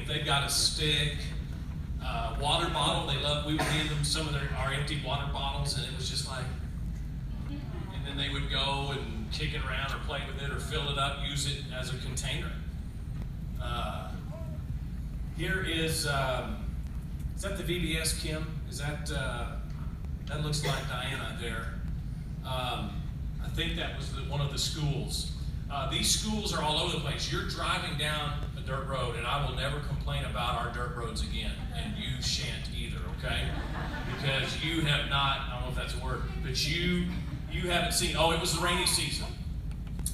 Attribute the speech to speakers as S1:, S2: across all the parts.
S1: if they got a stick, water bottle, we would hand them some of our empty water bottles, and it was just like, and then they would go and kick it around or play with it or fill it up, use it as a container. Here is that the VBS, Kim? Is that looks like Diana there. I think that was one of the schools. These schools are all over the place. You're driving down a dirt road, and I will never complain about our dirt roads again, and you shan't either, okay? Because you have not, I don't know if that's a word, but you haven't seen, it was the rainy season.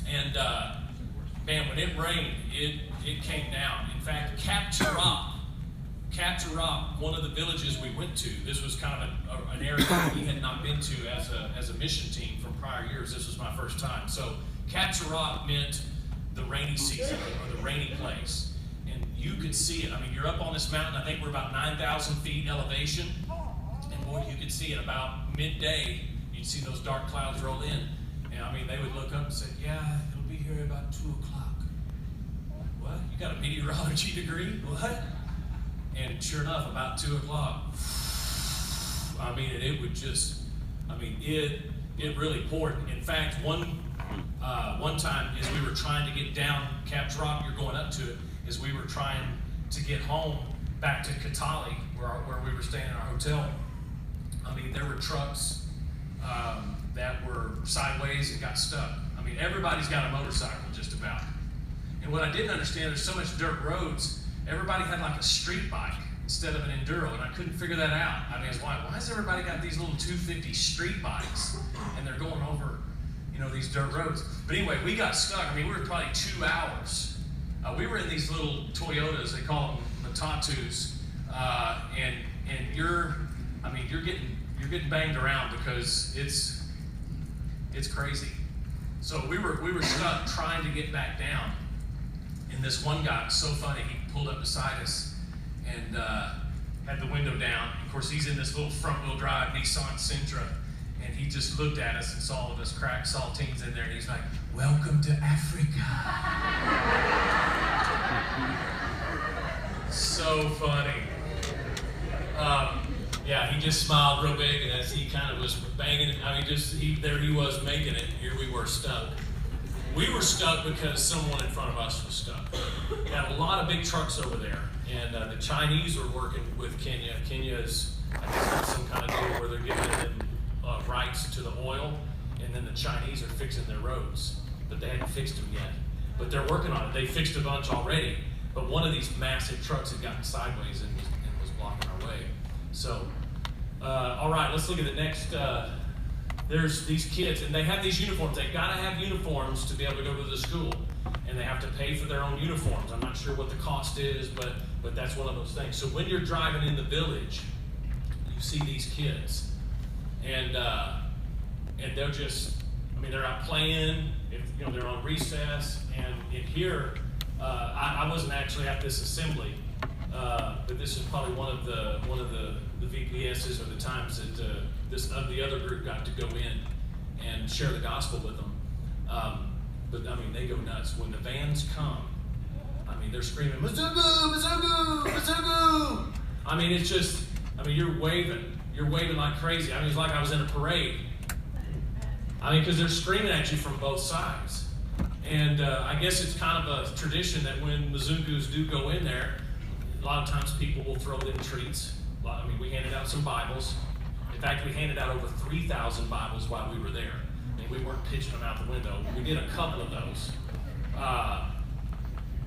S1: And man, when it rained, it came down. In fact, Cap Tirop, one of the villages we went to, this was kind of an area we had not been to as a mission team from prior years. This was my first time. So Cap Tirop meant the rainy season or the rainy place. And you could see it. I mean, you're up on this mountain. I think we're about 9,000 feet elevation. And boy, you could see it about midday. You'd see those dark clouds roll in. And I mean, they would look up and say, yeah, it'll be here about 2 o'clock. What? You got a meteorology degree? What? And sure enough, about 2 o'clock, I mean, it would just, I mean, it really poured. In fact, one time as we were trying to get down Cap Tirop, you're going up to it, as we were trying to get home back to Katali, where we were staying in our hotel. I mean, there were trucks that were sideways and got stuck. I mean, everybody's got a motorcycle just about. And what I didn't understand, there's so much dirt roads, everybody had like a street bike instead of an enduro, and I couldn't figure that out. I mean, it's why has everybody got these little 250 street bikes, and they're going over, these dirt roads? But anyway, we got stuck. I mean, we were probably 2 hours. We were in these little Toyotas, they call them Matatus, and you're getting banged around because it's crazy. So we were stuck trying to get back down. And this one guy was so funny, he pulled up beside us and had the window down. Of course, he's in this little front-wheel drive Nissan Sentra, and he just looked at us and saw all of us cracked saltines in there, and he's like, "Welcome to Africa." So funny. Yeah, he just smiled real big, and as he kind of was banging it, I mean, there he was making it, and here we were stuck. We were stuck because someone in front of us was stuck. We had a lot of big trucks over there, and the Chinese were working with Kenya. Kenya is, I guess, some kind of deal where they're giving them rights to the oil, and then the Chinese are fixing their roads, but they hadn't fixed them yet. But they're working on it. They fixed a bunch already, but one of these massive trucks had gotten sideways and was blocking our way. So, all right, let's look at the next. There's these kids, and they have these uniforms. They gotta have uniforms to be able to go to the school, and they have to pay for their own uniforms. I'm not sure what the cost is, but that's one of those things. So when you're driving in the village, you see these kids, and they're just, I mean, they're out playing. They're on recess, and in here, I wasn't actually at this assembly, but this is probably one of the VPSs or the times that the other group got to go in and share the gospel with them. But I mean, they go nuts when the vans come. I mean, they're screaming, "Mzungu, Mzungu, Mzungu!" I mean, it's just, I mean, you're waving like crazy. I mean, it's like I was in a parade. I mean, because they're screaming at you from both sides. And I guess it's kind of a tradition that when Mzungus do go in there, a lot of times people will throw them treats. I mean, we handed out some Bibles. In fact, we handed out over 3,000 Bibles while we were there. I mean, we weren't pitching them out the window. We did a couple of those.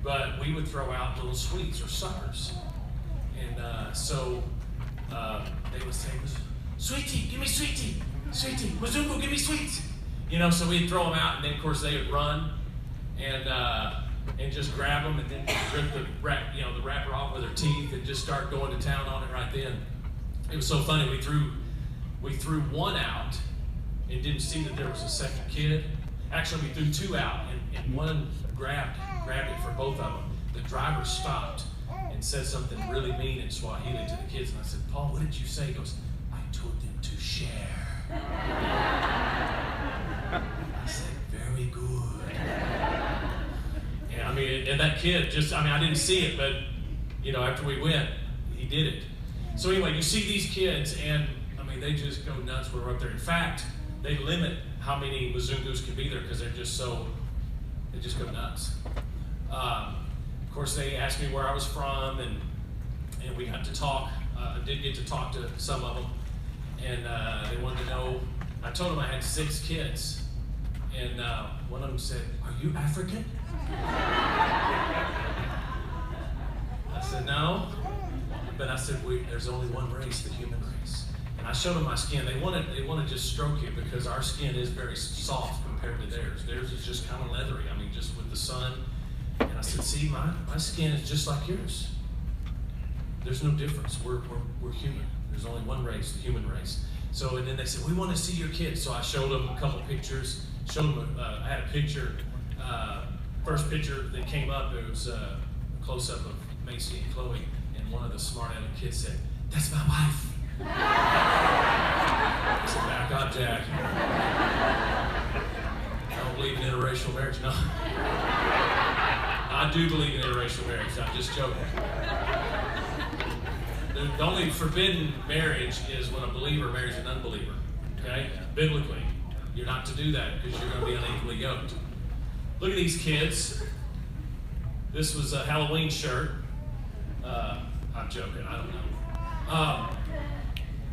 S1: But we would throw out little sweets or suckers. And so they would say, "Sweetie, give me sweetie. Sweetie, Mzungu, give me sweets." So we'd throw them out, and then of course they would run and just grab them and then rip the wrapper off with their teeth and just start going to town on it right then. It was so funny. We threw one out and didn't see that there was a second kid. Actually, we threw two out, and one grabbed it for both of them. The driver stopped and said something really mean in Swahili to the kids, and I said, "Paul, what did you say?" He goes, "I told them to share." I said, "Very good." And I mean, and that kid just, I mean, I didn't see it, but after we went, he did it. So anyway, you see these kids, and I mean, they just go nuts when we're up there. In fact, they limit how many Mzungus can be there because they just go nuts. Of course, they asked me where I was from, and we got to talk. I did get to talk to some of them, and they wanted to know. I told them I had 6 kids, and one of them said, "Are you African?" I said, "No," but I said, "There's only one race, the human race." And I showed them my skin. They want to just stroke it because our skin is very soft compared to theirs. Theirs is just kind of leathery. I mean, just with the sun. And I said, "See, my skin is just like yours. There's no difference. We're human. There's only one race, the human race." So, and then they said, "We want to see your kids." So I showed them a couple pictures. Showed them. I had a picture. First picture that came up, it was a close-up of Macy and Chloe, and one of the smart-aleck kids said, "That's my wife." I said, "Back up, Jack. I don't believe in interracial marriage." No. I do believe in interracial marriage. I'm just joking. The only forbidden marriage is when a believer marries an unbeliever. Okay? Biblically, you're not to do that because you're going to be unequally yoked. Look at these kids. This was a Halloween shirt. I'm joking. I don't know.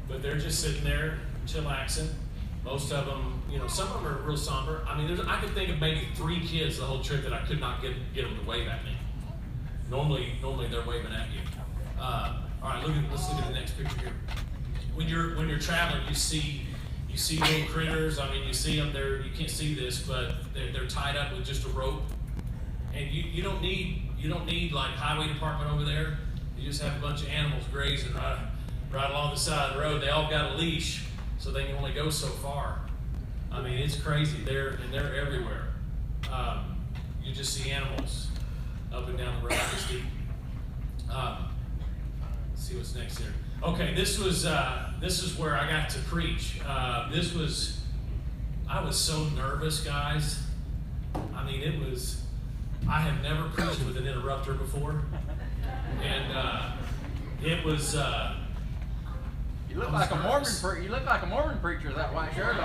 S1: But they're just sitting there, chillaxing. Most of them, some of them are real somber. I mean, I could think of maybe 3 kids the whole trip that I could not get them to wave at me. Normally they're waving at you. All right, let's look at the next picture here. When you're traveling, you see little critters. I mean, you see them there. You can't see this, but they're tied up with just a rope. And you don't need like highway department over there. You just have a bunch of animals grazing right along the side of the road. They all got a leash, so they can only go so far. I mean, it's crazy. They're everywhere. You just see animals up and down the road. Let's see what's next here. Okay, this is where I got to preach. I was so nervous, guys. I mean, I have never preached with an interrupter before, and it was.
S2: You look like a Mormon. You look like a Mormon preacher with that white shirt on.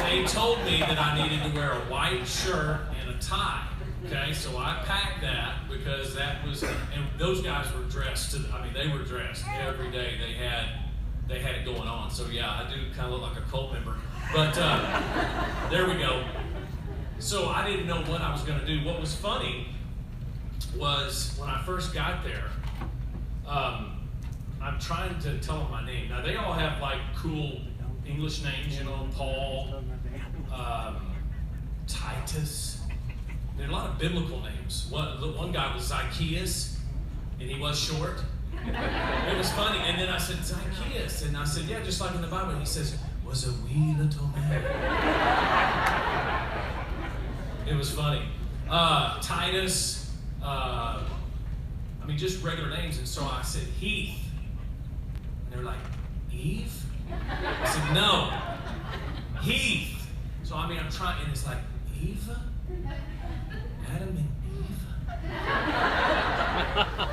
S1: They told me that I needed to wear a white shirt and a tie. Okay, so I packed that because that was, and those guys were dressed. They were dressed every day. They had it going on. So yeah, I do kind of look like a cult member. But there we go. So I didn't know what I was going to do. What was funny was when I first got there, I'm trying to tell them my name. Now they all have like cool English names, Paul, Titus. There are a lot of biblical names. One guy was Zacchaeus, and he was short. It was funny. And then I said, "Zacchaeus." And I said, "Yeah, just like in the Bible." And he says, "Was a wee little man." It was funny. Titus, just regular names. And so I said, "Heath." And they were like, "Eve?" I said, "No, Heath." So I'm trying, and it's like, "Eva? Adam and Eve?" I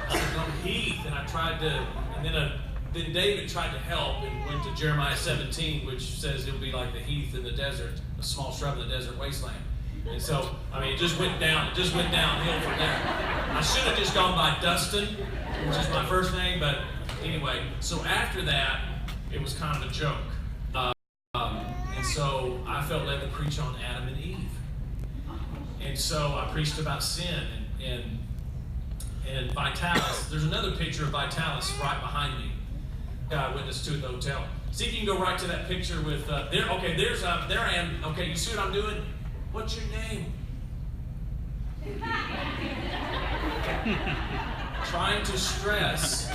S1: said, "No, Heath." And I tried to, and then David tried to help and went to Jeremiah 17, which says it'll be like the heath in the desert, a small shrub in the desert wasteland. And so, it just went downhill from there. I should have just gone by Dustin, which is my first name, but anyway. So after that, it was kind of a joke. And so I felt led to preach on Adam and Eve. And so I preached about sin and Vitalis. There's another picture of Vitalis right behind me. I witnessed to at the hotel. See if you can go right to that picture with there. Okay, there I am. Okay, you see what I'm doing? What's your name? Trying to stress.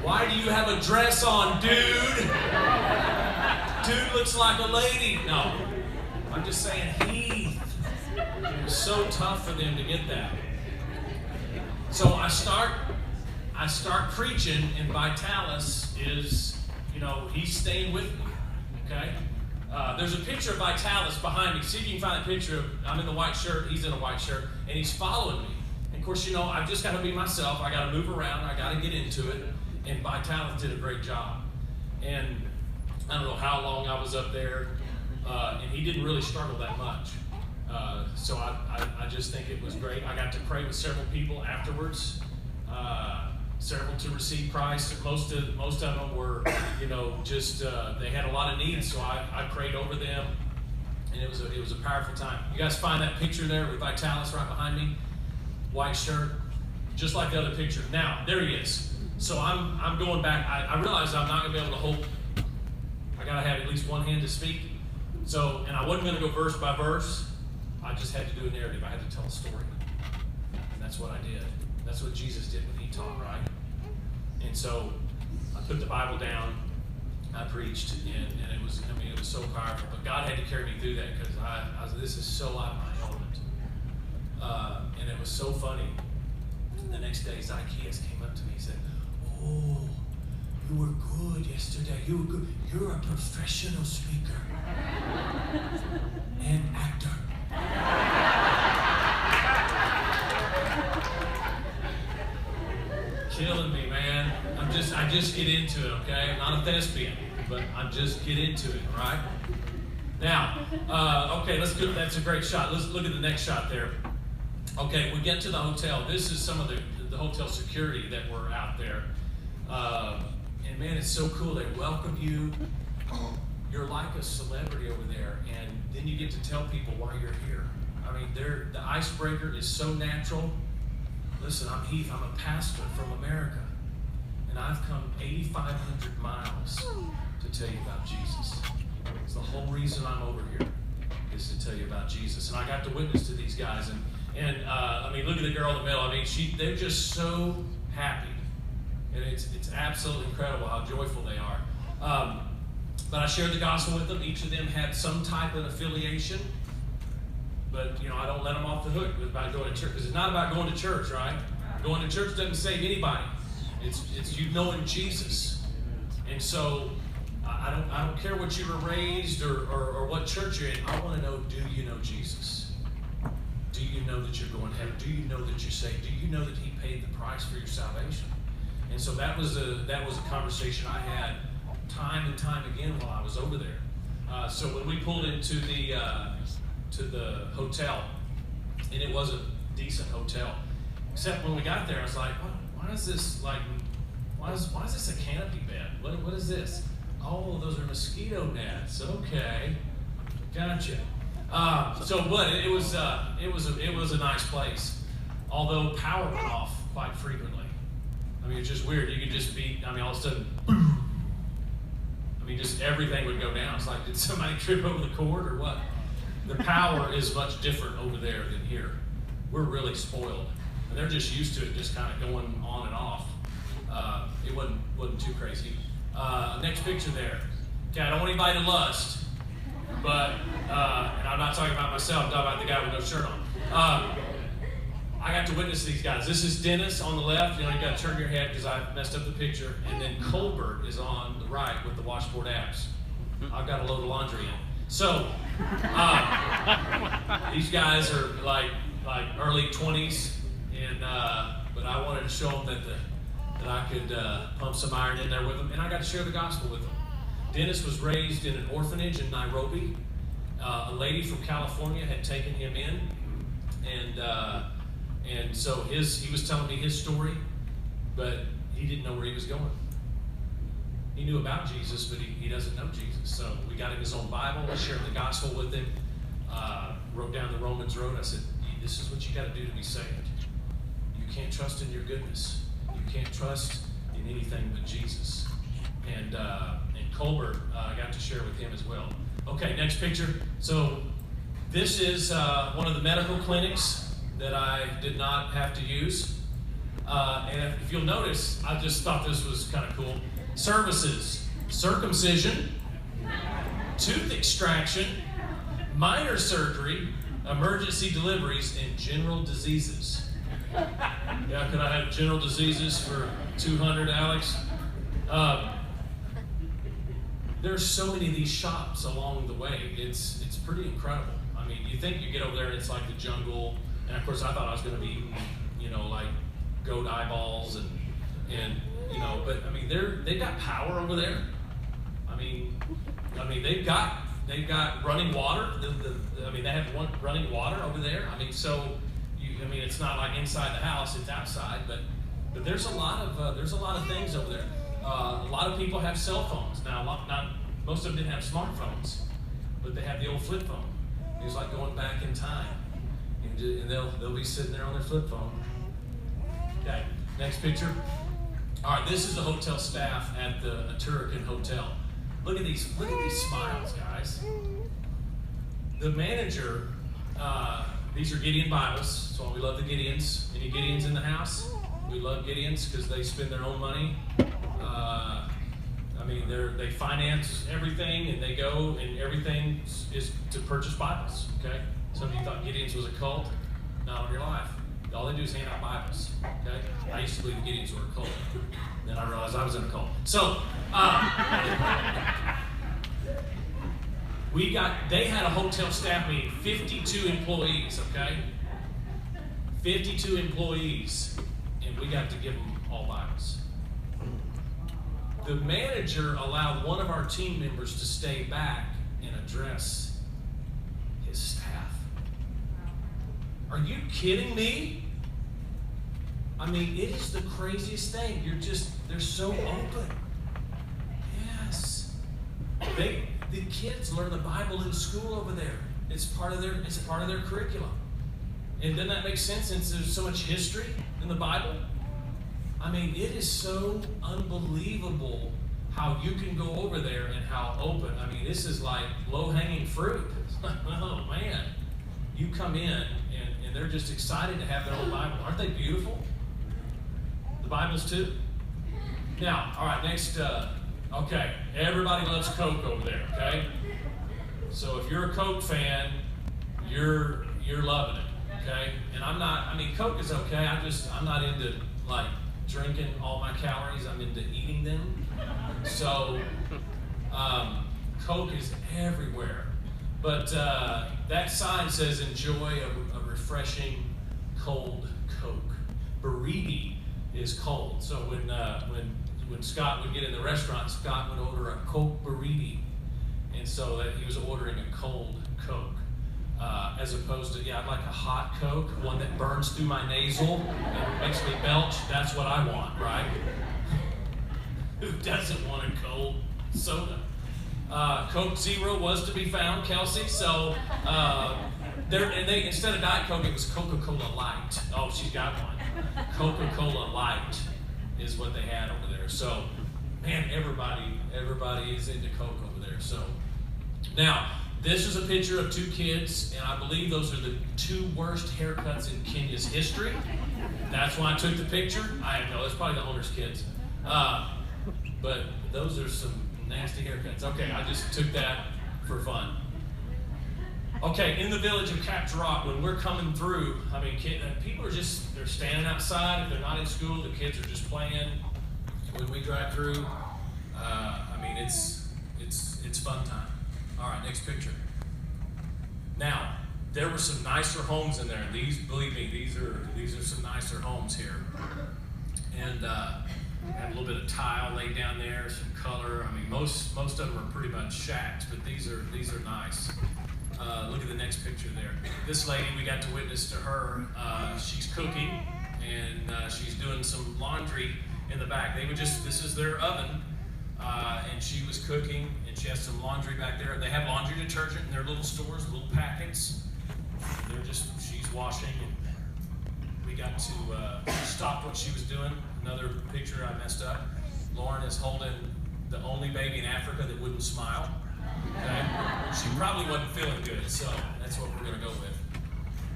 S1: Why do you have a dress on, dude? Dude looks like a lady. No, I'm just saying Heath. It was so tough for them to get that. So I start preaching, and Vitalis is, he's staying with me, okay? There's a picture of Vitalis behind me. See if you can find a picture of, I'm in the white shirt, he's in a white shirt, and he's following me. And of course, you know, I've just got to be myself. I got to move around. I got to get into it. And Vitalis did a great job. And I don't know how long I was up there, and he didn't really struggle that much. So I just think it was great. I got to pray with several people afterwards. Several to receive Christ. Most of them were, you know, just they had a lot of needs, so I prayed over them, and it was a powerful time. You guys find that picture there with Vitalis right behind me, white shirt, just like the other picture. Now there he is. So I'm going back. I realized I'm not going to be able to hold. I got to have at least one hand to speak. So, and I wasn't going to go verse by verse. I just had to do a narrative. I had to tell a story, and that's what I did. That's what Jesus did when he taught, right? And so I put the Bible down, I preached, and it was, I mean, it was so powerful. But God had to carry me through that because I was, this is so out of my element. And it was so funny. The next day, Zacchaeus came up to me and said, "Oh, you were good yesterday. You were good. You're a professional speaker and actor." Killing me, man. I just get into it, okay? I'm not a thespian, but I just get into it, right? Now, okay, let's do. That's a great shot. Let's look at the next shot there. Okay, we get to the hotel. This is some of the hotel security that were out there, and man, it's so cool. They welcome you. You're like a celebrity over there, and then you get to tell people why you're here. I mean, the icebreaker is so natural. Listen, I'm Heath. I'm a pastor from America, and I've come 8,500 miles to tell you about Jesus. It's the whole reason I'm over here is to tell you about Jesus. And I got to witness to these guys, and I mean, look at the girl in the middle. I mean, they're just so happy, and it's absolutely incredible how joyful they are. But I shared the gospel with them. Each of them had some type of affiliation. But, you know, I don't let them off the hook about going to church. Because it's not about going to church, right? Going to church doesn't save anybody. It's you knowing Jesus. And so, I don't care what you were raised or what church you're in. I want to know, do you know Jesus? Do you know that you're going to heaven? Do you know that you're saved? Do you know that he paid the price for your salvation? And so that was a conversation I had time and time again while I was over there. So when we pulled into the hotel, and it was a decent hotel, except when we got there, I was like, why is this like, why is this a canopy bed? What is this? Oh, those are mosquito nets. Okay, gotcha. But it was a nice place, although power went off quite frequently. I mean, it's just weird. You could just be, I mean, all of a sudden, boom. I mean, just everything would go down. It's like, did somebody trip over the cord or what? The power is much different over there than here. We're really spoiled. And they're just used to it just kind of going on and off. It wasn't too crazy. Next picture there. Okay, I don't want anybody to lust, but, and I'm not talking about myself, I'm talking about the guy with no shirt on. I got to witness these guys. This is Dennis on the left. You know, you got to turn your head because I messed up the picture. And then Colbert is on the right with the washboard abs. I've got a load of laundry in. So, these guys are like early 20s, and but I wanted to show them that I could pump some iron in there with them, and I got to share the gospel with them. Dennis was raised in an orphanage in Nairobi. A lady from California had taken him in, and so he was telling me his story, but he didn't know where he was going. He knew about Jesus, but he doesn't know Jesus. So we got him his own Bible. I shared the gospel with him. Wrote down the Romans Road. I said, this is what you got to do to be saved. You can't trust in your goodness. You can't trust in anything but Jesus. And Colbert, I got to share with him as well. Okay, next picture. So this is one of the medical clinics that I did not have to use. And if you'll notice, I just thought this was kind of cool. Services: circumcision, tooth extraction, minor surgery, emergency deliveries, and general diseases. Yeah, could I have general diseases for 200, Alex? there's so many of these shops along the way. It's pretty incredible. I mean, you think you get over there and it's like the jungle, and of course I thought I was going to be eating, you know, like goat eyeballs and you know, but I mean they've got power over there. I mean they've got running water. I mean they have running water over there. I mean it's not like inside the house; it's outside. But there's a lot of things over there. A lot of people have cell phones now. Not most of them didn't have smartphones, but they have the old flip phone. It's like going back in time, and they'll be sitting there on their flip phone. Okay, next picture. All right, this is the hotel staff at the Turrican Hotel. Look at these smiles, guys. The manager, these are Gideon Bibles. That's why we love the Gideons. Any Gideons in the house? We love Gideons because they spend their own money. I mean, they finance everything, and they go, and everything is to purchase Bibles. Okay. Some of you thought Gideons was a cult. Not in your life. All they do is hand out Bibles. Okay. I used to believe the Gideons were a cult. Then I realized I was in a cult. So, they had a hotel staff meeting, 52 employees, okay? 52 employees, and we got to give them all Bibles. The manager allowed one of our team members to stay back and address his staff. Are you kidding me? I mean, it is the craziest thing. They're so open. Yes. The kids learn the Bible in school over there. It's part of their curriculum. And doesn't that make sense since there's so much history in the Bible? I mean, it is so unbelievable how you can go over there and how open. I mean, this is like low-hanging fruit. Oh, man. You come in, and they're just excited to have their own Bible. Aren't they beautiful? The Bibles, too? Now, all right, next, okay, everybody loves Coke over there, okay? So if you're a Coke fan, you're loving it, okay? And Coke is okay. I'm not into, like, drinking all my calories. I'm into eating them. So, Coke is everywhere. But that sign says, enjoy a refreshing cold Coke. Baridi is cold. So when Scott would get in the restaurant, Scott would order a Coke Baridi. And so that he was ordering a cold Coke. As opposed to, I'd like a hot Coke, one that burns through my nasal and makes me belch. That's what I want, right? Who doesn't want a cold soda? Coke Zero was to be found, Kelsey. So instead of Diet Coke, it was Coca-Cola Light. Oh, she's got one. Coca-Cola Light is what they had over there. So, man, everybody is into Coke over there. So, now, this is a picture of two kids, and I believe those are the two worst haircuts in Kenya's history. That's why I took the picture. I know, it's probably the owner's kids. But those are some nasty haircuts. Okay, I just took that for fun. Okay, in the village of Capture Rock, when we're coming through, I mean, people are they're standing outside. If they're not in school, the kids are just playing. When we drive through, I mean, it's fun time. All right, next picture. Now, there were some nicer homes in there. Believe me, these are some nicer homes here. And have a little bit of tile laid down there, some color. I mean, most of them are pretty much shacks, but these are nice. Look at the next picture there. This lady, we got to witness to her. She's cooking, and she's doing some laundry in the back. This is their oven, and she was cooking, and she has some laundry back there. They have laundry detergent in their little stores, little packets. She's washing, and we got to stop what she was doing. Another picture I messed up. Lauren is holding the only baby in Africa that wouldn't smile. Okay? She probably wasn't feeling good, so that's what we're going to go with.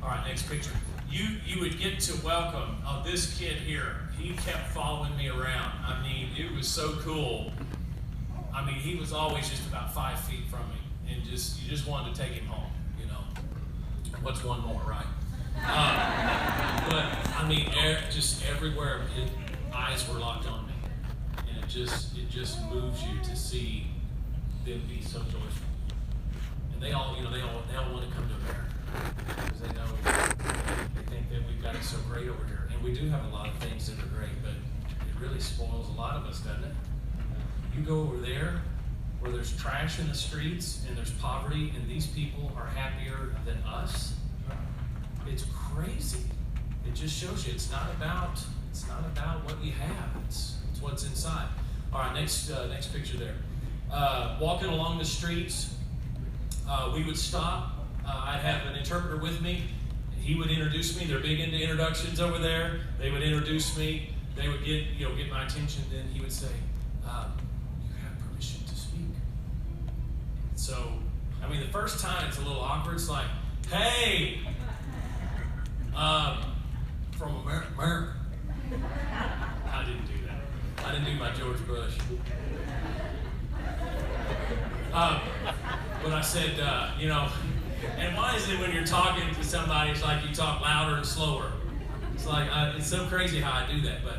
S1: All right, next picture. You would get to welcome this kid here. He kept following me around. I mean, it was so cool. I mean, he was always just about 5 feet from me, and you just wanted to take him home. You know, what's one more, right? But I mean, just everywhere, eyes were locked on me, and it just moves you to see them be so joyful. And they all want to come to America because they know they think that we've got it so great over here. And we do have a lot of things that are great, but it really spoils a lot of us, doesn't it? You go over there where there's trash in the streets and there's poverty, and these people are happier than us. It's crazy. It just shows you it's not about what you have. It's what's inside. All right, next picture there. Walking along the streets, we would stop. I'd have an interpreter with me. He would introduce me. They're big into introductions over there. They would introduce me. They would get my attention. Then he would say, "You have permission to speak." So, I mean, the first time it's a little awkward. It's like, "Hey, from America." I didn't do that. I didn't do my George Bush. But I said, and why is it when you're talking to somebody, it's like you talk louder and slower? It's like, it's so crazy how I do that. But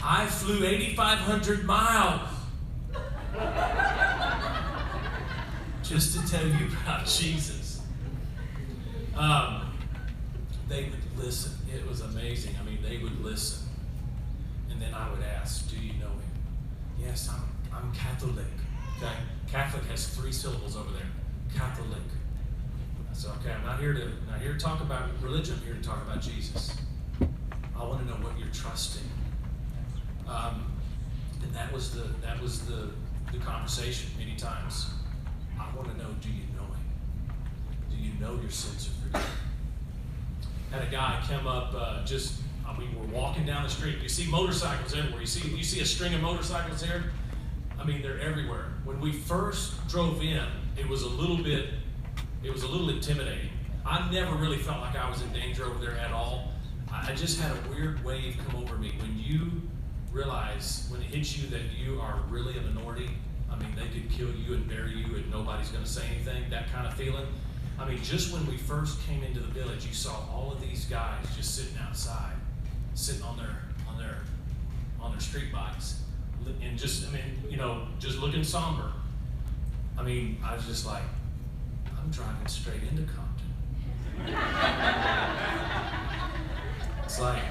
S1: I flew 8,500 miles just to tell you about Jesus. They would listen. It was amazing. I mean, they would listen. And then I would ask, "Do you know him?" "Yes, I'm Catholic." Okay? Catholic has 3 syllables over there. Catholic. I said, "Okay, I'm not here to talk about religion. I'm here to talk about Jesus. I want to know what you're trusting." And that was the conversation many times. I want to know, do you know him? Do you know your sins are forgiven? Had a guy come up, we're walking down the street. You see motorcycles everywhere. You see a string of motorcycles there? I mean, they're everywhere. When we first drove in, it was a little intimidating. I never really felt like I was in danger over there at all. I just had a weird wave come over me. When you realize, when it hits you that you are really a minority, I mean, they could kill you and bury you and nobody's going to say anything, that kind of feeling. I mean, just when we first came into the village, you saw all of these guys just sitting outside, sitting on their street bikes, and just looking somber. I mean, I was just like, I'm driving straight into Compton. It's like,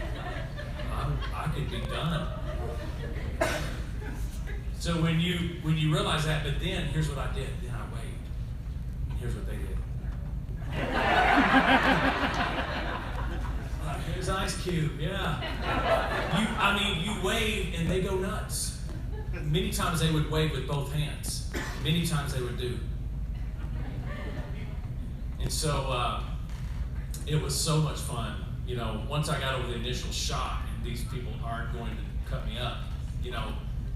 S1: I could be done. So when you realize that, but then here's what I did. Then I waved. And here's what they did. Here's Ice Cube, yeah. You wave and they go nuts. Many times they would wave with both hands. Many times they would do. And so it was so much fun. Once I got over the initial shock, and these people aren't going to cut me up,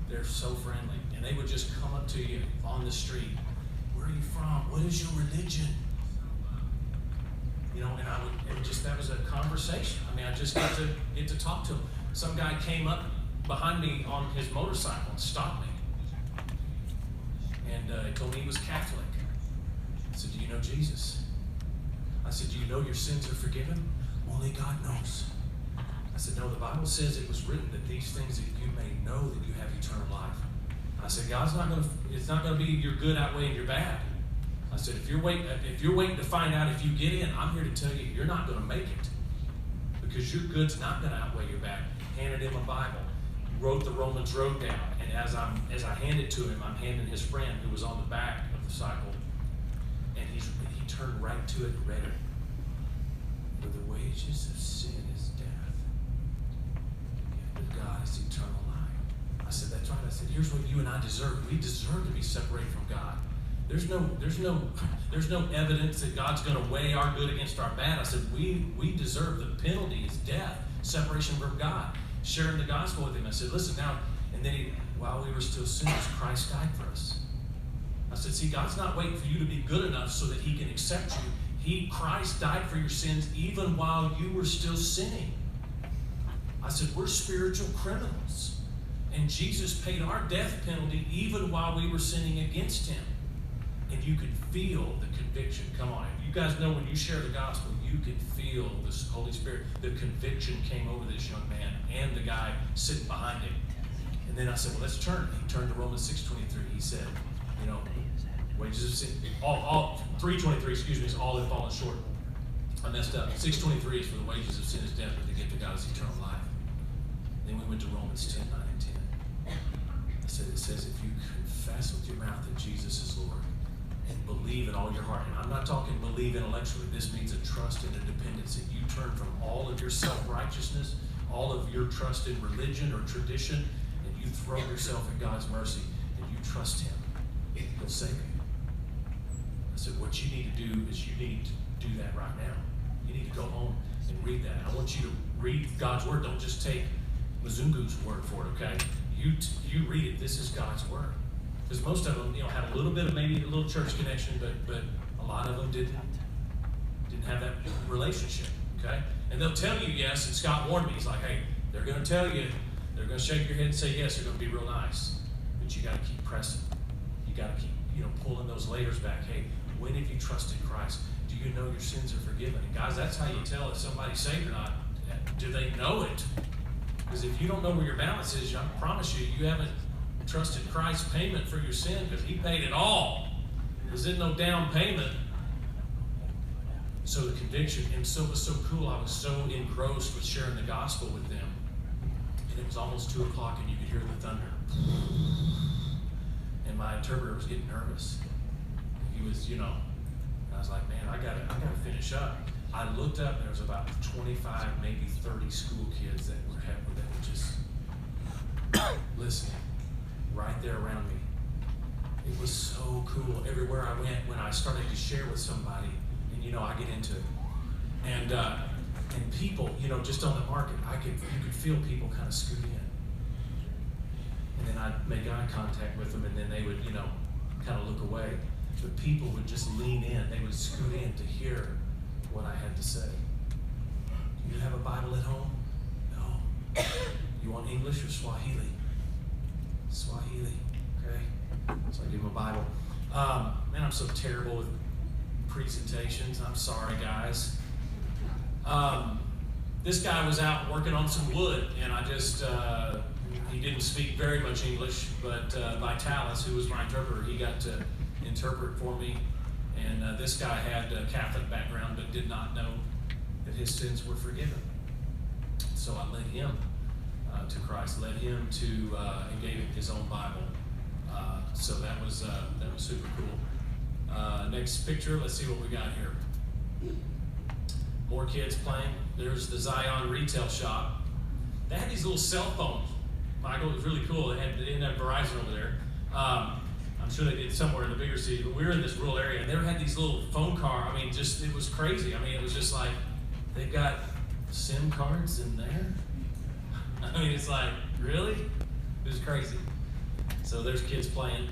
S1: they're so friendly. And they would just come up to you on the street. "Where are you from? What is your religion?" That was a conversation. I mean, I just get to talk to him. Some guy came up behind me on his motorcycle and stopped me. And he told me he was Catholic. I said, "Do you know Jesus?" I said, "Do you know your sins are forgiven?" "Only God knows." I said, "No, the Bible says it was written that these things that you may know that you have eternal life." I said, it's not going to be your good outweighing your bad. I said, if you're waiting to find out if you get in, I'm here to tell you, you're not going to make it. Because your good's not going to outweigh your bad. Handed him a Bible, wrote the Romans Road down, and as I hand it to him, I'm handing his friend who was on the back of the cycle, and he turned right to it and read it. "For the wages of sin is death, but God is eternal life." I said, "That's right." I said, "Here's what you and I deserve. We deserve to be separated from God. There's no evidence that God's going to weigh our good against our bad." I said, we deserve. The penalty is death, separation from God. Sharing the gospel with him. I said, "Listen now," and then while we were still sinners, Christ died for us. I said, "See, God's not waiting for you to be good enough so that he can accept you. Christ died for your sins even while you were still sinning." I said, "We're spiritual criminals. And Jesus paid our death penalty even while we were sinning against him." And you could feel the conviction. Come on. You guys know when you share the gospel, you could feel the Holy Spirit. The conviction came over this young man and the guy sitting behind him. And then I said, "Well, let's turn." He turned to Romans 6:23. He said, Wages of sin, all 3:23, excuse me, is all have fallen short. I messed up. 6:23 is for the wages of sin is death, but the gift of God is eternal life. Then we went to Romans 10, 9 and 10. It says, if you confess with your mouth that Jesus is Lord and believe in all your heart, and I'm not talking believe intellectually, this means a trust and a dependency. You turn from all of your self-righteousness, all of your trust in religion or tradition, and you throw yourself in God's mercy, and you trust Him. He'll save you. I said, what you need to do is you need to do that right now. You need to go home and read that. I want you to read God's Word. Don't just take Mzungu's word for it, okay? You read it. This is God's Word. Because most of them, had a little bit of maybe a little church connection, but a lot of them didn't have that relationship, okay? And they'll tell you yes, and Scott warned me. He's like, hey, they're going to tell you, they're going to shake your head and say yes, they're going to be real nice. But you got to keep pressing. You got to keep, pulling those layers back. Hey, when have you trusted Christ? Do you know your sins are forgiven? And guys, that's how you tell if somebody's saved or not. Do they know it? Because if you don't know where your balance is, I promise you, you haven't trusted Christ's payment for your sin, because He paid it all. There's no down payment. So the conviction, and so it was so cool. I was so engrossed with sharing the gospel with them. And it was almost 2 o'clock, and you could hear the thunder. And my interpreter was getting nervous. He was, I was like, man, I gotta finish up. I looked up, and there was about 25, maybe 30 school kids that were just listening right there around me. It was so cool. Everywhere I went, when I started to share with somebody, and I get into it, and people, just on the market, you could feel people kind of scoot in, and then I'd make eye contact with them, and then they would, kind of look away. But people would just lean in. They would scoot in to hear what I had to say. Do you have a Bible at home? No. You want English or Swahili? Swahili, okay? So I give them a Bible. Man, I'm so terrible with presentations. I'm sorry, guys. This guy was out working on some wood, and I just, he didn't speak very much English, but Vitalis, who was my interpreter, he got to interpret for me. And this guy had a Catholic background, but did not know that his sins were forgiven. So I led him to Christ, led him to, and gave him his own Bible. So that was super cool. Next picture, let's see what we got here. More kids playing. There's the Zion retail shop. They had these little cell phones. Michael, it was really cool. They didn't have Verizon over there. I'm sure they did somewhere in the bigger city, but we were in this rural area, and they had these little phone car. I mean, it was crazy. I mean, it was just like, they've got SIM cards in there? I mean, it's like, really? It was crazy. So there's kids playing.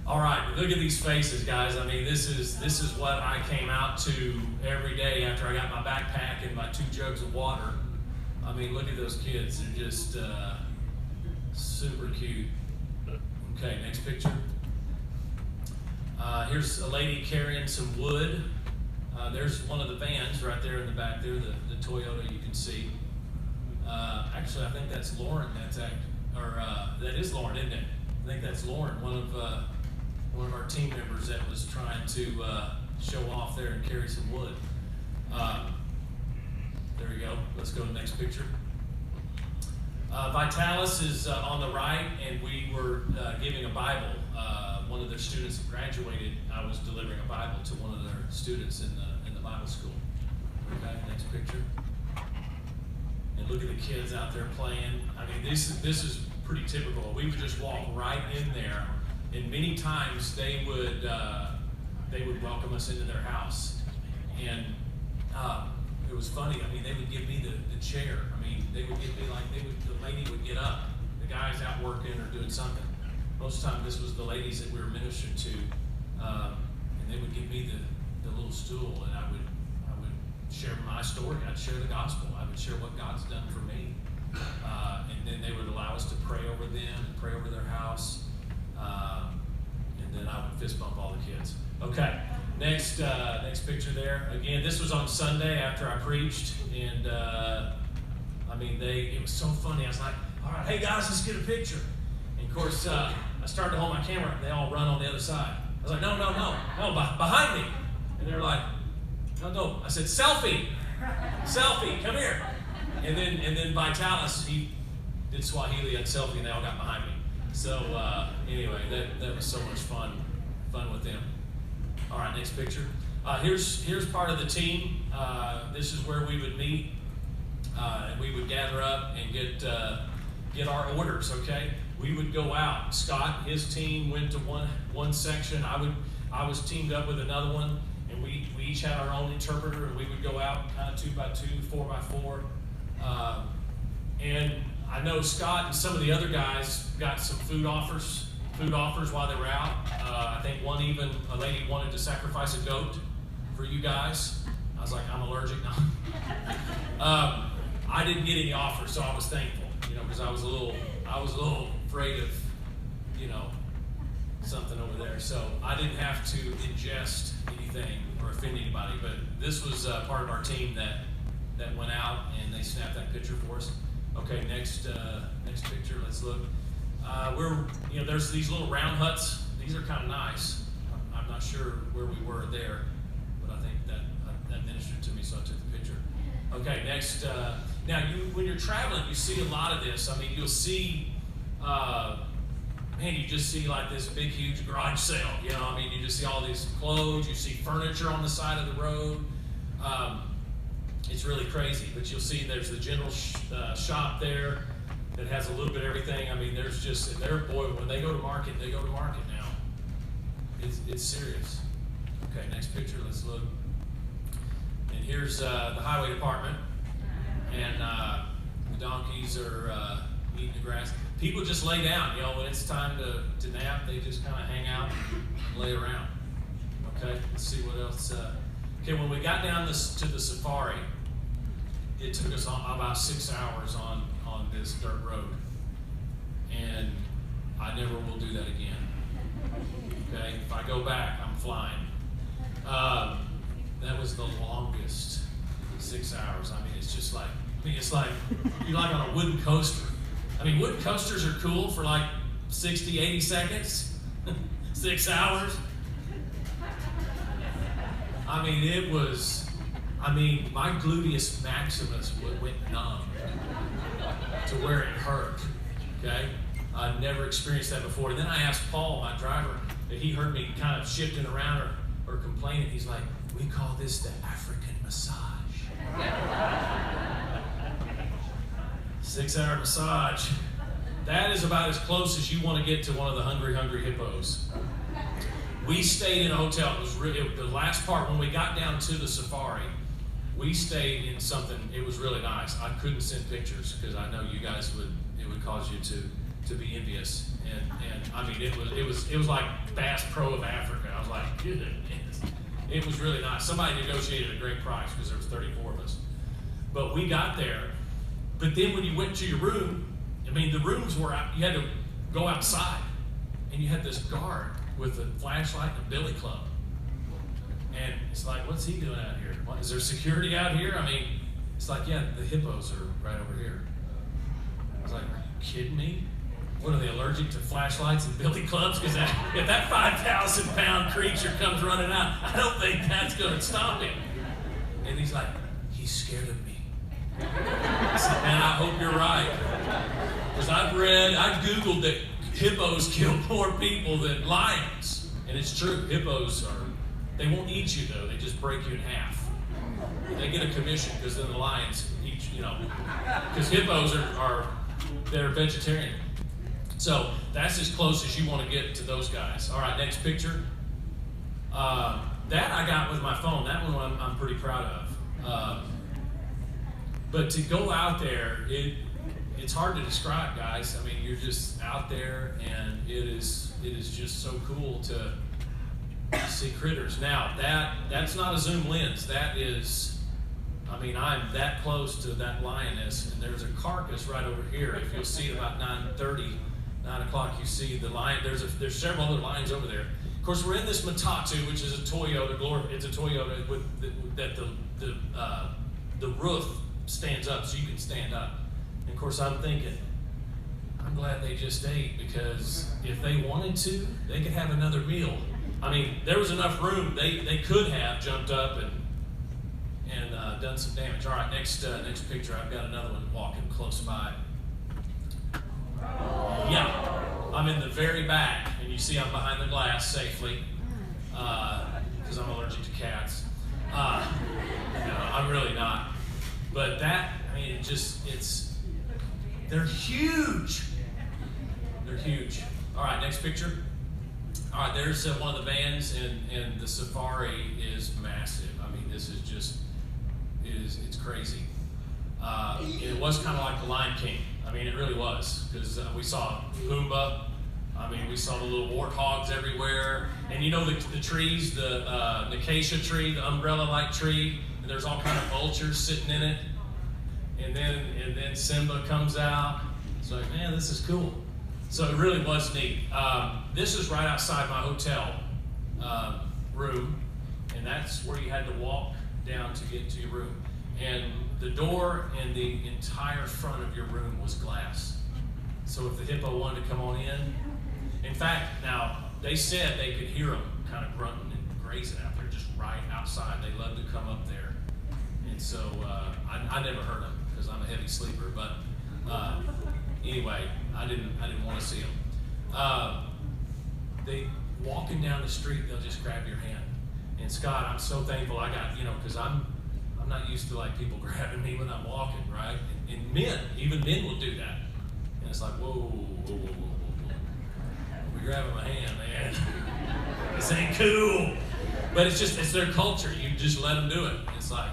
S1: All right, look at these faces, guys. I mean, this is what I came out to every day after I got my backpack and my 2 jugs of water. I mean, look at those kids. They're just super cute. Okay, next picture. Here's a lady carrying some wood. There's one of the vans right there in the back there, the Toyota you can see. Actually, I think that's Lauren. That is Lauren, isn't it? I think that's Lauren, one of our team members that was trying to show off there and carry some wood. There we go. Let's go to the next picture. Vitalis is on the right, and we were giving a Bible. One of their students that graduated, I was delivering a Bible to one of their students in the Bible school. Okay, next picture. And look at the kids out there playing. I mean, this is pretty typical. We would just walk right in there, and many times they would welcome us into their house. And it was funny. I mean, they would give me the chair. I mean, they would give me the lady would get up. The guy's out working or doing something. Most of the time, this was the ladies that we were ministering to, and they would give me the little stool, and I would share my story. I'd share the gospel. I would share what God's done for me, and then they would allow us to pray over them and pray over their house, and then I would fist bump all the kids. Okay, next picture there. Again, this was on Sunday after I preached, and I mean, it was so funny. I was like, all right, hey guys, let's get a picture. And of course, I started to hold my camera, and they all run on the other side. I was like, no, behind me. And they're like, no. I said, selfie, come here. And then Vitalis, he did Swahili and selfie, and they all got behind me. So anyway, that was so much fun with them. All right, next picture. Here's part of the team. This is where we would meet, and we would gather up and get our orders. Okay, we would go out. Scott, his team went to one section. I was teamed up with another one, and we each had our own interpreter, and we would go out kind of 2 by 2, 4 by 4. And I know Scott and some of the other guys got some food offers while they were out. I think a lady wanted to sacrifice a goat for you guys. I was like, I'm allergic now. I didn't get any offers, so I was thankful, because I was a little afraid of, something over there. So I didn't have to ingest anything or offend anybody. But this was part of our team that went out, and they snapped that picture for us. Okay, next picture. Let's look. There's these little round huts. These are kind of nice. I'm not sure where we were there, but I think that ministered to me, so I took the picture. Okay, next. Now, when you're traveling, you see a lot of this. I mean, you'll see, you just see like this big, huge garage sale. You just see all these clothes. You see furniture on the side of the road. It's really crazy, but you'll see there's the general shop there that has a little bit of everything. I mean, there's just, when they go to market, now. It's serious. Okay, next picture, let's look. And here's the highway department, and the donkeys are eating the grass. People just lay down, when it's time to nap, they just kind of hang out and lay around. Okay, let's see what else. Okay, when we got down to the safari, it took us about 6 hours on this dirt road, and I never will do that again. Okay, if I go back, I'm flying. That was the longest 6 hours. I mean, it's like you're like on a wooden coaster. I mean, wooden coasters are cool for like 60, 80 seconds. 6 hours. I mean, my gluteus maximus went numb to where it hurt, okay? I've never experienced that before. And then I asked Paul, my driver, that he heard me kind of shifting around or complaining. He's like, we call this the African massage. 6 hour massage. That is about as close as you want to get to one of the hungry hippos. We stayed in a hotel. It was the last part when we got down to the safari. We stayed in something. It was really nice. I couldn't send pictures because I know you guys it would cause you to be envious. And I mean, it was like Bass Pro of Africa. I was like, goodness. It was really nice. Somebody negotiated a great price because there was 34 of us. But we got there. But then when you went to your room, I mean, the rooms were out. You had to go outside, and you had this guard with a flashlight and a billy club. And it's like, what's he doing out here? What, is there security out here? I mean, it's like, yeah, the hippos are right over here. I was like, are you kidding me? What, are they allergic to flashlights and billy clubs? Because if that 5,000-pound creature comes running out, I don't think that's going to stop him. And he's like, he's scared of me. I said, man, I hope you're right. Because I've Googled that hippos kill more people than lions. And it's true, they won't eat you though, they just break you in half. They get a commission because then the lions eat, because hippos they're vegetarian. So that's as close as you want to get to those guys. All right, next picture. That I got with my phone. That one I'm pretty proud of. But to go out there, it's hard to describe, guys. I mean, you're just out there, and it is just so cool to see critters. Now, that's not a zoom lens. That is, I mean, I'm that close to that lioness, and there's a carcass right over here. If you'll see about 9:30, 9 o'clock, you see the lion. There's several other lions over there. Of course, we're in this Matatu, which is a Toyota. It's a Toyota with the roof stands up, so you can stand up. And of course, I'm thinking, I'm glad they just ate, because if they wanted to, they could have another meal I mean, there was enough room. They could have jumped up and done some damage. All right, next picture. I've got another one walking close by. Yeah, I'm in the very back, and you see I'm behind the glass safely because I'm allergic to cats. No, I'm really not. But that, I mean, they're huge. They're huge. All right, next picture. All right, there's one of the vans, and the safari is massive. I mean, this is just, it's crazy. It was kind of like the Lion King. I mean, it really was, because we saw Pumbaa. I mean, we saw the little warthogs everywhere. And you know the trees, the acacia tree, the umbrella-like tree, and there's all kind of vultures sitting in it. And then Simba comes out. It's like, man, this is cool. So it really was neat. This is right outside my hotel room, and that's where you had to walk down to get to your room. And the door and the entire front of your room was glass. So if the hippo wanted to come on in fact, now they said they could hear them kind of grunting and grazing out there, just right outside. They love to come up there. And so I never heard them because I'm a heavy sleeper. But anyway, I didn't want to see them. They walking down the street, they'll just grab your hand. And Scott, I'm so thankful I got, because I'm not used to like people grabbing me when I'm walking, right? And even men will do that. And it's like, whoa. We're grabbing my hand, man. This ain't cool. But it's their culture. You just let them do it. It's like,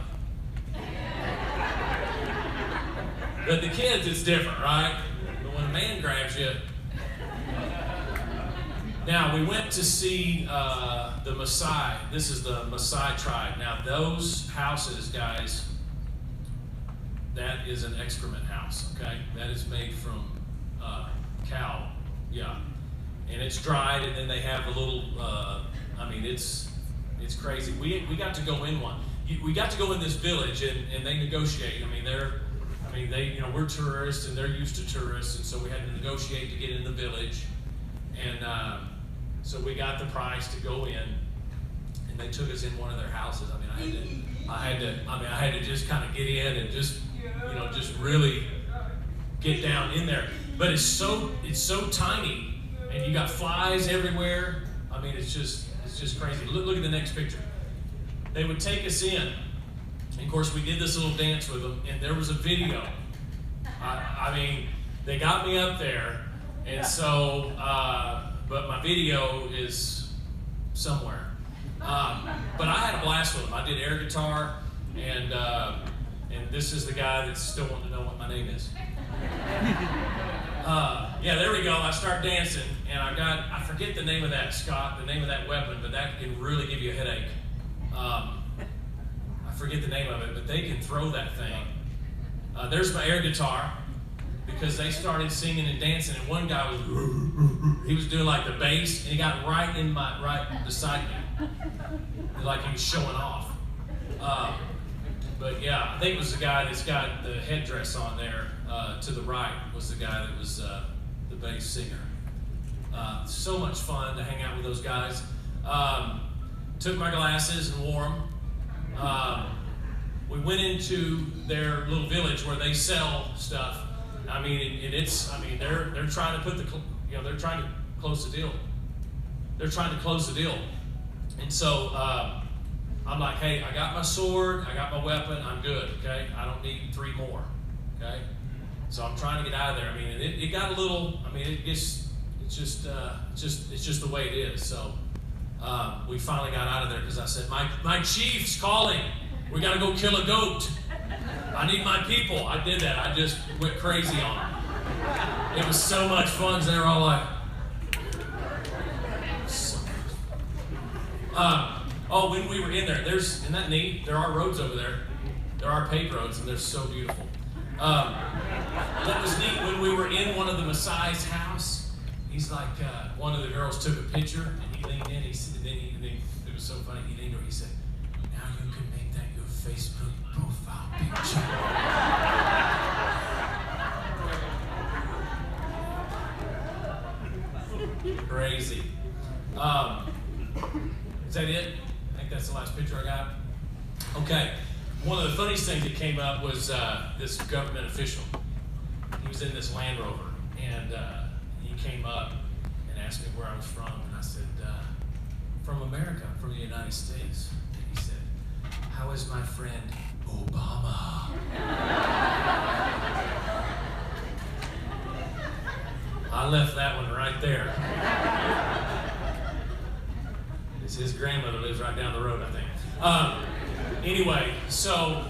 S1: but the kids, it's different, right? But when a man grabs you. Now, we went to see the Maasai. This is the Maasai tribe. Now, those houses, guys, that is an excrement house, okay? That is made from cow, yeah. And it's dried, and then they have a little, I mean, it's crazy. We got to go in one. We got to go in this village, and they negotiate. I mean, we're tourists, and they're used to tourists, and so we had to negotiate to get in the village. And so we got the price to go in, and they took us in one of their houses. I mean, I had to just kind of get in and just really get down in there. But it's so tiny, and you got flies everywhere. I mean, it's just crazy. Look at the next picture. They would take us in, and of course we did this little dance with them, and there was a video. I mean, they got me up there, and so, but my video is somewhere. But I had a blast with them. I did air guitar, and this is the guy that's still wanting to know what my name is. Yeah, there we go. I start dancing, and I forget the name of that, Scott, the name of that weapon, but that can really give you a headache. I forget the name of it, but they can throw that thing. There's my air guitar, because they started singing and dancing, and one guy was doing like the bass, and he got right beside me, like he was showing off. But yeah, I think it was the guy that's got the headdress on there to the right was the guy that was the bass singer. So much fun to hang out with those guys. Took my glasses and wore them. We went into their little village where they sell stuff. I mean, they're trying to they're trying to close the deal. They're trying to close the deal. And so I'm like, hey, I got my sword, I got my weapon, I'm good, okay? I don't need 3 more, okay? So I'm trying to get out of there. I mean, it got a little, I mean, it's just the way it is. So we finally got out of there because I said, my chief's calling. We got to go kill a goat. I need my people. I did that. I just went crazy on them. It was so much fun. They were all like, oh, when we were in there, isn't that neat? There are roads over there. There are paved roads, and they're so beautiful. What was neat, when we were in one of the Maasai's house, he's like, one of the girls took a picture, and he leaned in, it was so funny, he leaned over, he said, now you can make that your Facebook profile picture. Crazy. picture I got? Okay. One of the funniest things that came up was this government official. He was in this Land Rover, and he came up and asked me where I was from, and I said, from America, from the United States. And he said, how is my friend Obama? I left that one right there. It's his grandmother lives right down the road, I think. Anyway, so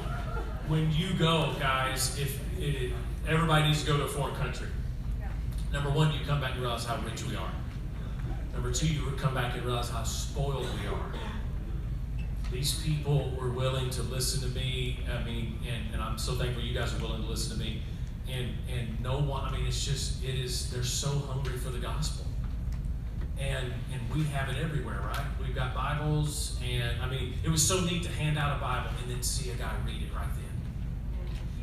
S1: when you go, guys, everybody needs to go to a foreign country. Number one, you come back and realize how rich we are. Number two, you come back and realize how spoiled we are. These people were willing to listen to me. I mean, and I'm so thankful you guys are willing to listen to me. And no one, I mean, they're so hungry for the gospel. And we have it everywhere, right? We've got Bibles, and I mean, it was so neat to hand out a Bible and then see a guy read it right then.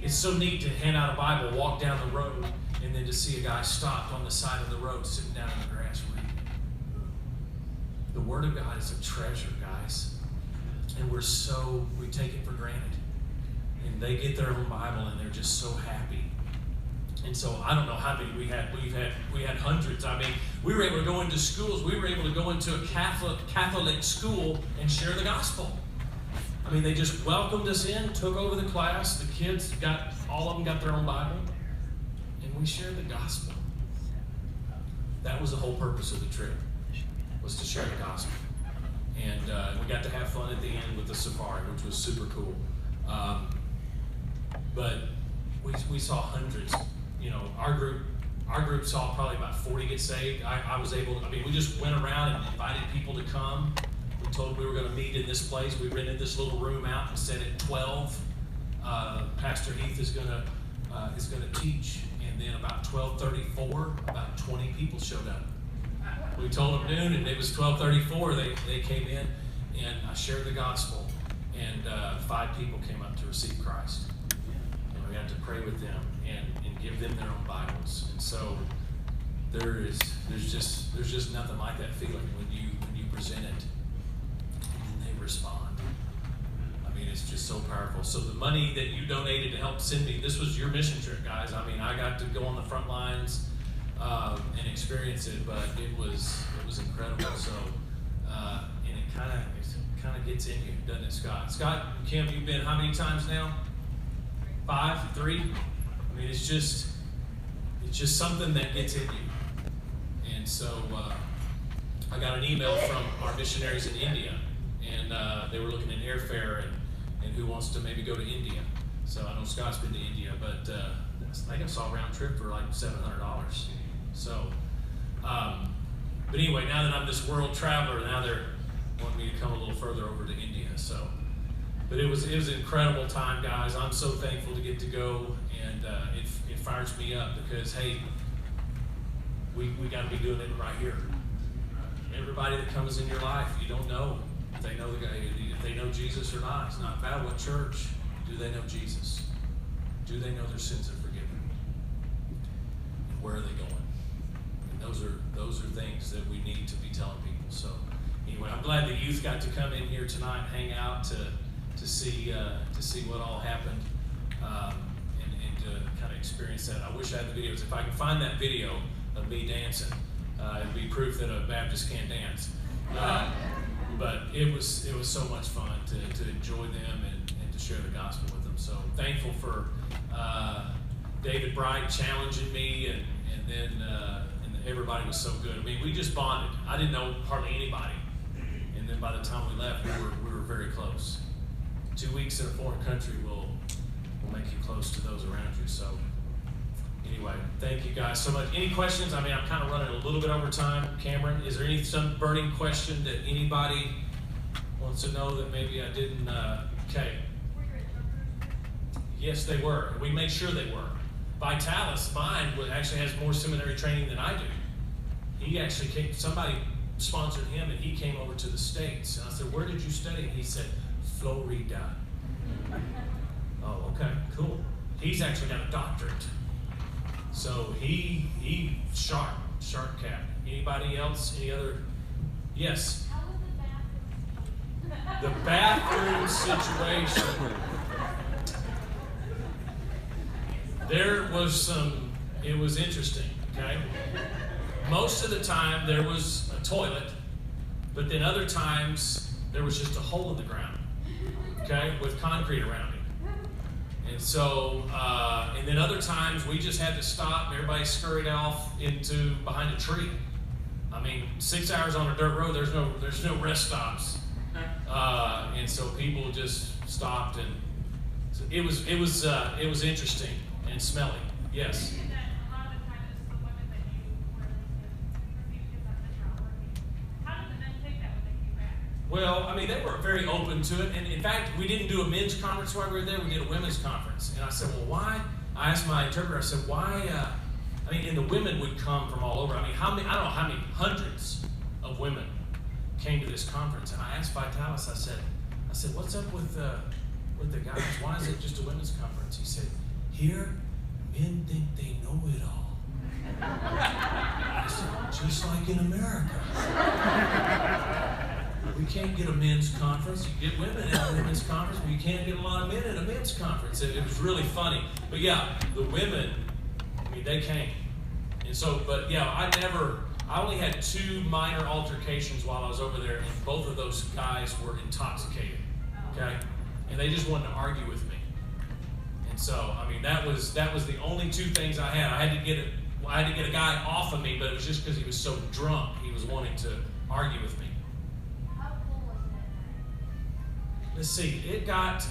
S1: It's so neat to hand out a Bible, walk down the road, and then to see a guy stopped on the side of the road, sitting down in the grass reading. The Word of God is a treasure, guys. And we take it for granted. And they get their own Bible, and they're just so happy. And so I don't know how many we had hundreds. I mean, we were able to go into schools. We were able to go into a Catholic school and share the gospel. I mean, they just welcomed us in, took over the class. The kids all of them got their own Bible, and we shared the gospel. That was the whole purpose of the trip, was to share the gospel. And we got to have fun at the end with the safari, which was super cool. But we saw hundreds. You know, our group saw probably about 40 get saved. We just went around and invited people to come. We told them we were going to meet in this place. We rented this little room out and said at 12, Pastor Heath is going to teach. And then about 12:34, about 20 people showed up. We told them noon, and it was 12:34. They came in, and I shared the gospel, and 5 people came up to receive Christ. And we had to pray with them and give them their own Bibles. And so there's just nothing like that feeling when you present it and they respond. I mean, it's just so powerful. So the money that you donated to help send me, this was your mission trip, guys. I mean, I got to go on the front lines and experience it, but it was incredible. So and it kind of gets in you, doesn't it, Scott? Scott, Kim, you've been how many times now? 5, 3? I mean, it's just something that gets in you. And so I got an email from our missionaries in India, and they were looking at airfare and who wants to maybe go to India. So I know Scott's been to India, but I think I saw a round trip for like $700. So, but anyway, now that I'm this world traveler, now they're wanting me to come a little further over to India. So. But it was an incredible time, guys. I'm so thankful to get to go, and it fires me up because, hey, we got to be doing it right here. Everybody that comes in your life, you don't know if they know the guy, if they know Jesus or not. It's not about what church. Do they know Jesus? Do they know their sins are forgiven? And where are they going? And those are things that we need to be telling people. So anyway, I'm glad the youth got to come in here tonight, hang out to see what all happened, and to kind of experience that. I wish I had the videos. If I can find that video of me dancing, it'd be proof that a Baptist can't dance. But it was so much fun to enjoy them and to share the gospel with them. So thankful for David Bright challenging me, and then everybody was so good. I mean, we just bonded. I didn't know hardly anybody, and then by the time we left, we were very close. 2 weeks in a foreign country will make you close to those around you. So anyway, thank you guys so much. Any questions? I mean, I'm kind of running a little bit over time. Cameron, is there some burning question that anybody wants to know that maybe I didn't? Okay. Yes, they were. We made sure they were. Vitalis, mine, actually has more seminary training than I do. He actually came, somebody sponsored him, and he came over to the States. And I said, where did you study? And he said, Florida. Oh, okay, cool. He's actually got a doctorate. So he sharp cat. Anybody else? Any other? Yes.
S3: How was the Baptist?
S1: The bathroom situation. There was it was interesting, okay? Most of the time there was a toilet, but then other times there was just a hole in the ground, okay, with concrete around it. And so, and then other times we just had to stop and everybody scurried off into behind a tree. I mean, 6 hours on a dirt road, there's no rest stops. And so people just stopped, and so it was interesting and smelly. Yes.
S3: And that a lot of the time it's the women that you were receiving kids on the trial working. How did the men take that when they came back?
S1: Well, I mean, they were very open to it. And in fact, we didn't do a men's conference while we were there. We did a women's conference. And I said, well, why? I asked my interpreter, I said, why? I mean, and the women would come from all over. I mean, I don't know how many hundreds of women came to this conference. And I asked Vitalis, I said, what's up with the guys? Why is it just a women's conference? He said, here, men think they know it all. I said, just like in America. We can't get a men's conference. You get women at a women's conference, but you can't get a lot of men at a men's conference. It was really funny. But yeah, the women, I mean, they came. And so, but yeah, I only had 2 minor altercations while I was over there, and both of those guys were intoxicated, okay? And they just wanted to argue with me. And so, I mean, that was the only 2 things I had. I had to get a guy off of me, but it was just because he was so drunk. He was wanting to argue with me.
S3: How cool was it?
S1: Let's see. It got.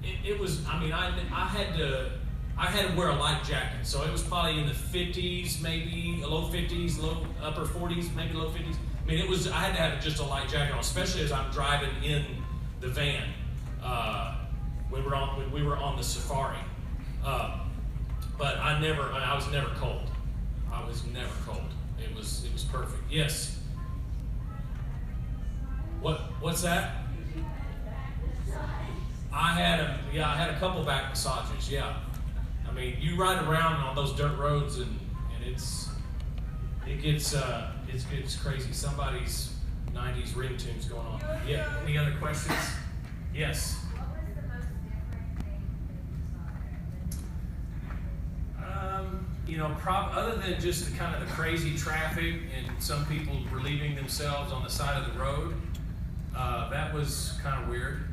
S1: It was. I mean, I had to wear a light jacket, so it was probably in the 50s, maybe low 50s, low upper 40s, maybe low 50s. I mean, it was. I had to have just a light jacket on, especially as I'm driving in the van when we were on the safari. But I was never cold. I was never cold. It was perfect. Yes. What's that? I had a couple back massages. Yeah. I mean, you ride around on those dirt roads and it gets crazy. Somebody's 90s ringtone's going on. Yeah. Any other questions? Yes.
S3: What was the most different thing that you saw there?
S1: Other than just the kind of the crazy traffic and some people relieving themselves on the side of the road, that was kind of weird.